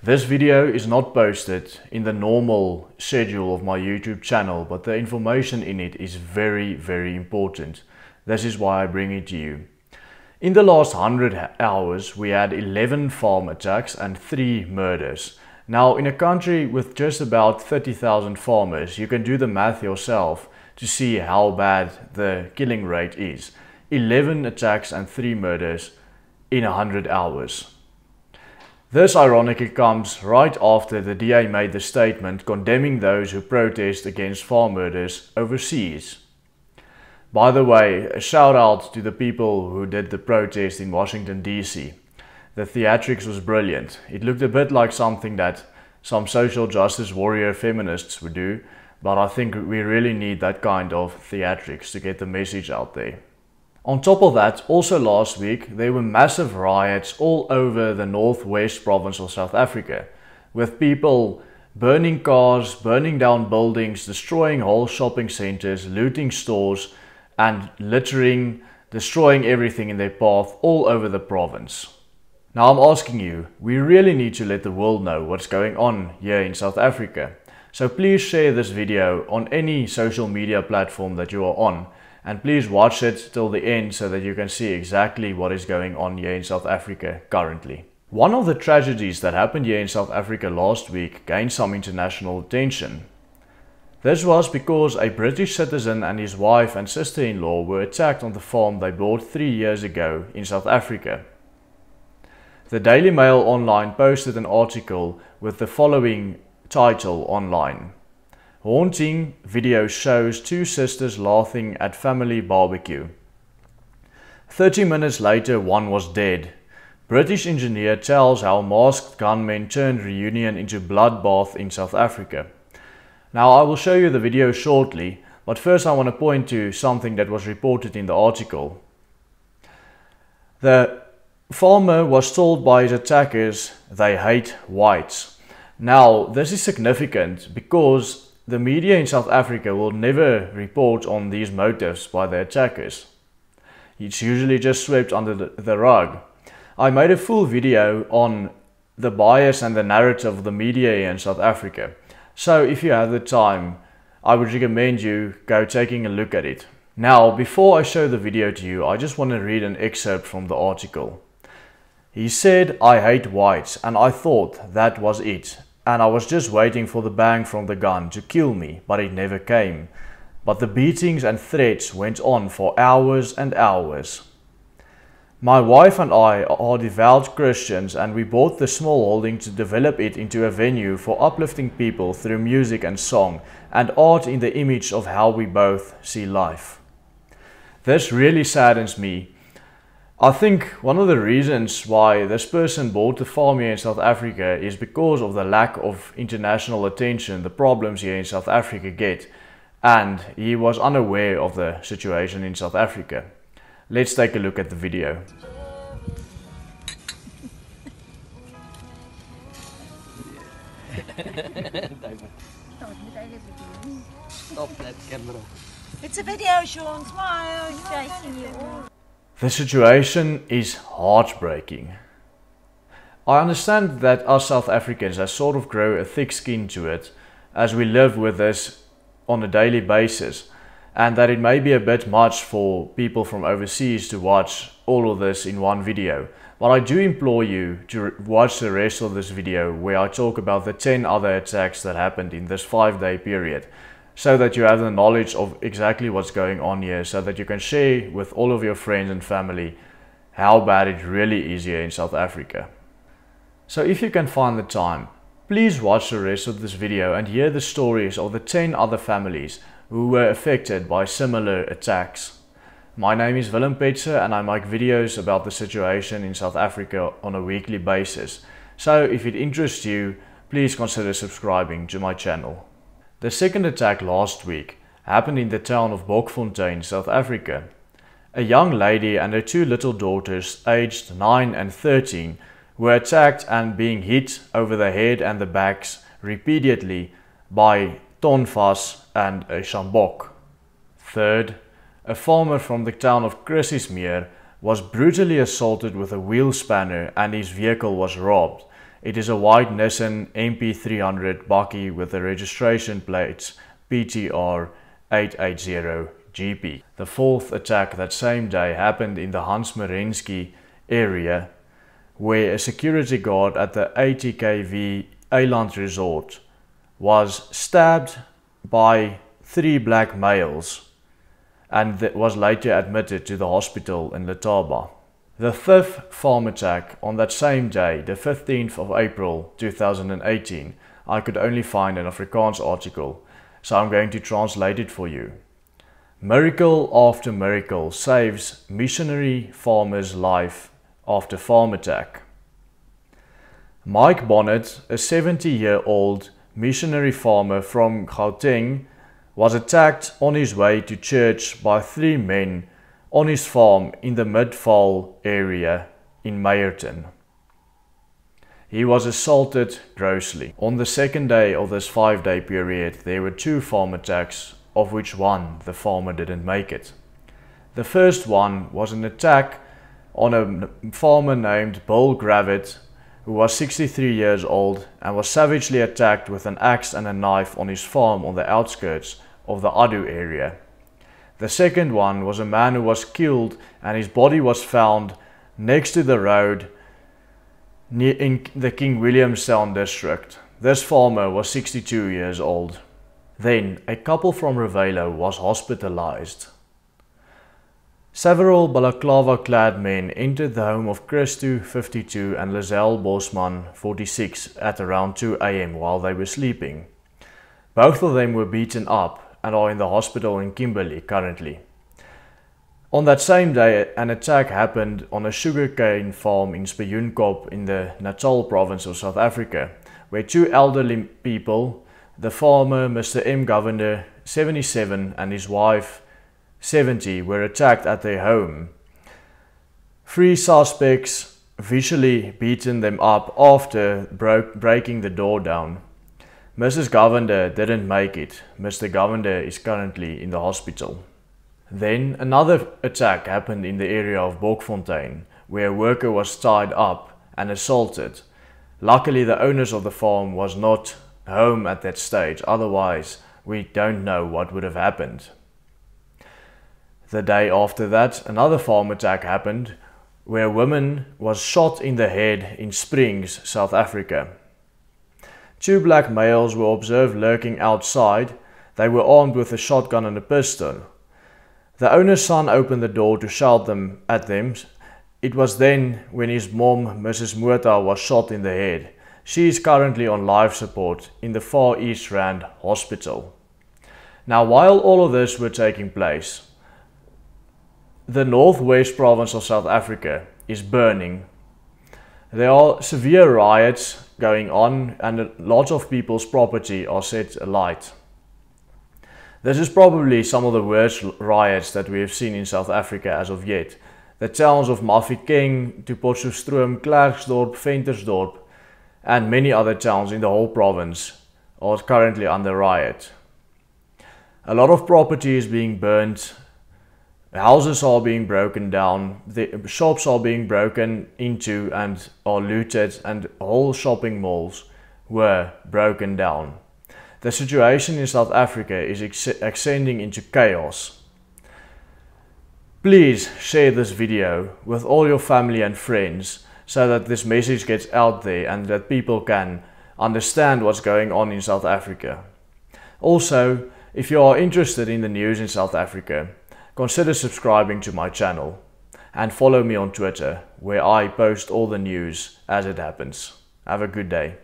This video is not posted in the normal schedule of my YouTube channel, but the information in it is very important. This is why I bring it to you. In the last 100 hours, we had 11 farm attacks and 3 murders. Now, in a country with just about 30,000 farmers, you can do the math yourself to see how bad the killing rate is. 11 attacks and 3 murders in 100 hours. This ironically comes right after the DA made the statement condemning those who protest against farm murders overseas. By the way, a shout out to the people who did the protest in Washington DC. The theatrics was brilliant. It looked a bit like something that some social justice warrior feminists would do, but I think we really need that kind of theatrics to get the message out there. On top of that, also last week, there were massive riots all over the northwest province of South Africa, with people burning cars, burning down buildings, destroying whole shopping centers, looting stores, and littering, destroying everything in their path all over the province. Now I'm asking you, we really need to let the world know what's going on here in South Africa. So please share this video on any social media platform that you are on. And please watch it till the end so that you can see exactly what is going on here in South Africa currently. One of the tragedies that happened here in South Africa last week gained some international attention. This was because a British citizen and his wife and sister-in-law were attacked on the farm they bought 3 years ago in South Africa. The Daily Mail online posted an article with the following title online. Haunting video shows 2 sisters laughing at family barbecue. 30 minutes later, one was dead. British engineer tells how masked gunmen turned reunion into bloodbath in South Africa. Now I will show you the video shortly, but first I want to point to something that was reported in the article. The farmer was told by his attackers they hate whites. Now this is significant because the media in South Africa will never report on these motives by the attackers. It's usually just swept under the rug. I made a full video on the bias and the narrative of the media in South Africa. So if you have the time, I would recommend you go taking a look at it. Now, before I show the video to you, I just want to read an excerpt from the article. He said, "I hate whites, and I thought that was it. And I was just waiting for the bang from the gun to kill me, but it never came. But the beatings and threats went on for hours and hours. My wife and I are devout Christians, and we bought the small holding to develop it into a venue for uplifting people through music and song, and art in the image of how we both see life." This really saddens me. I think one of the reasons why this person bought the farm here in South Africa is because of the lack of international attention the problems here in South Africa get, and he was unaware of the situation in South Africa. Let's take a look at the video. Stop that camera. It's a video, Sean. Smile. He's chasing you. The situation is heartbreaking. I understand that us South Africans have sort of grown a thick skin to it as we live with this on a daily basis, and that it may be a bit much for people from overseas to watch all of this in one video. But I do implore you to watch the rest of this video where I talk about the 10 other attacks that happened in this 5-day period, so that you have the knowledge of exactly what's going on here, so that you can share with all of your friends and family how bad it really is here in South Africa. So if you can find the time, please watch the rest of this video and hear the stories of the 10 other families who were affected by similar attacks. My name is Willem Petzer and I make videos about the situation in South Africa on a weekly basis. So if it interests you, please consider subscribing to my channel. The second attack last week happened in the town of Bokfontein, South Africa. A young lady and her 2 little daughters, aged 9 and 13, were attacked and being hit over the head and the backs repeatedly by tonfas and a sjambok. Third, a farmer from the town of Chrissismeer was brutally assaulted with a wheel spanner and his vehicle was robbed. It is a white Nissan MP300 bakkie with the registration plates PTR 880GP. The fourth attack that same day happened in the Hans Merensky area, where a security guard at the ATKV Eiland Resort was stabbed by 3 black males and was later admitted to the hospital in Letaba. The fifth farm attack on that same day, the 15th of April 2018, I could only find an Afrikaans article, so I'm going to translate it for you. Miracle after miracle saves missionary farmer's life after farm attack. Mike Bonnet, a 70-year-old missionary farmer from Gauteng, was attacked on his way to church by 3 men on his farm in the Midval area in Meyerton. He was assaulted grossly. On the second day of this 5-day period, there were 2 farm attacks, of which one the farmer didn't make it. The first one was an attack on a farmer named Bill Gravitt, who was 63 years old and was savagely attacked with an axe and a knife on his farm on the outskirts of the Adu area. The second one was a man who was killed and his body was found next to the road in the King Williamstown district. This farmer was 62 years old. Then a couple from Revelo was hospitalized. Several balaclava-clad men entered the home of Christu, 52, and Lizelle Bosman, 46, at around 2 AM while they were sleeping. Both of them were beaten up and are in the hospital in Kimberley currently. On that same day, an attack happened on a sugarcane farm in Spioenkop in the Natal province of South Africa, where 2 elderly people, the farmer Mr. M. Govender, 77, and his wife, 70, were attacked at their home. 3 suspects visually beaten them up after breaking the door down. Mrs. Govender didn't make it. Mr. Govender is currently in the hospital. Then another attack happened in the area of Bokfontein, where a worker was tied up and assaulted. Luckily, the owners of the farm was not home at that stage, otherwise we don't know what would have happened. The day after that, another farm attack happened, where a woman was shot in the head in Springs, South Africa. 2 black males were observed lurking outside. They were armed with a shotgun and a pistol. The owner's son opened the door to shout at them. It was then when his mom, Mrs. Mota, was shot in the head. She is currently on life support in the Far East Rand Hospital. Now, while all of this were taking place, the northwest province of South Africa is burning. There are severe riots going on and lots of people's property are set alight. This is probably some of the worst riots that we have seen in South Africa as of yet. The towns of Mafikeng to Potchefstroom, Klerksdorp, Ventersdorp and many other towns in the whole province are currently under riot. A lot of property is being burnt. Houses are being broken down, the shops are being broken into and are looted, and whole shopping malls were broken down. The situation in South Africa is extending into chaos. Please share this video with all your family and friends so that this message gets out there and that people can understand what's going on in South Africa. Also, if you are interested in the news in South Africa, consider subscribing to my channel and follow me on Twitter, where I post all the news as it happens. Have a good day.